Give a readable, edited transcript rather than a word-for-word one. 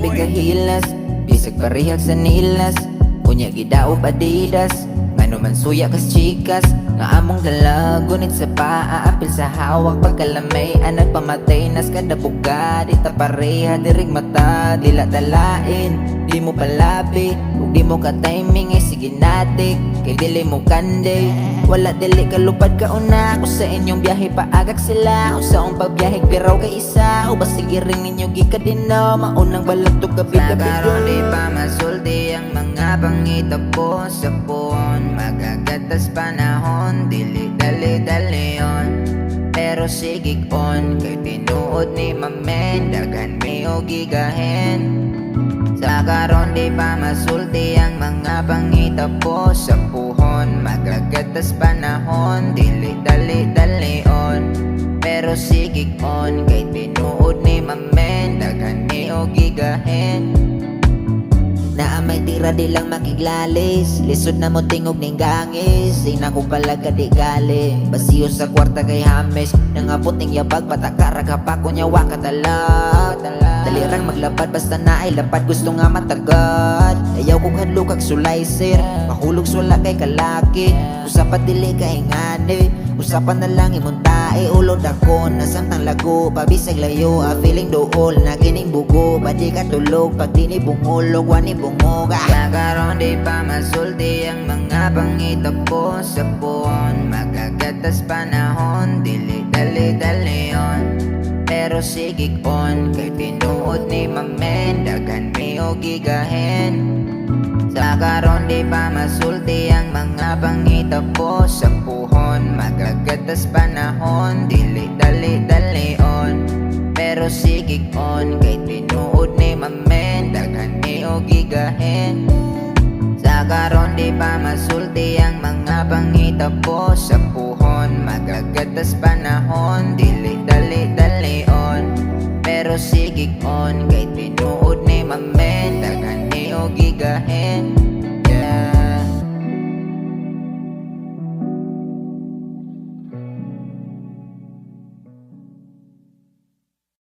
grabe kahilas, bisag parihag sa nilas. Unya gidaog Adidas, ngano man suya kas chikas. Nga among dala, gunit sa paa, apil sa hawak. Pagkalamay, nagpamatay nas kada buga. Di ta pareha, dirig mata, dila dalain. Di mo palabi, kung di mo ka timing ay sige natik. Kay dili mo kanday, wala dili kalupad ka una. Kung sa inyong biyahe paagak sila, kung sa ang pagbiyahe piraw kay isa. O ba sige rin ninyo gika din no, maunang balag to kabida Sa karon di pa masulti ang mga pangita po sa puon. Magagatas panahon, dili dali-dali on. Pero sigig on, kay tinuod ni mamen, daghan mi o gigahen. Sa karon di pa masulti ang mga pangita po sa puhon. Magagatas panahon, dili dali-dali on. Pero sigig on, kay tinuod ni mamen, daghan mi o gigahen. Na may tira di lang makiglalis, lisod na mo tingog ning gangis. Ina ko pala kadi gali, basiyo sa kwarta kay Hames. Nangapot ning yabag, patakara pa ko nyawa katalag. Dalirang maglapad basta na ay lapad, gusto nga matagad. Ayaw kong hadlo kag sulay sir, mahulog sula kay kalaki. Usapan dili kay ngani, usapan na lang imong tae. Ulod ako, nasamtang lago, pabisag layo, a feeling dool, nagining bugo. Badi ka tulog, pag di ni bungulog, wani bungoga. Sa karon di pa masulti ang mga pangita po sa puon. Magagatas panahon, dili dali-dali on. Pero sigig on, kay tinuod ni mamen, daghan mi o gigahen. Sa karon di pa masulti ang mga pangita po sa puhon. Magagatas panahon, dili dali-dali on. Pero sigig on, kay tinuod ni mamen, daghan mi o gigahen. Sa karon di pa masulti ang mga pangita po sa puhon. Magagatas panahon, dili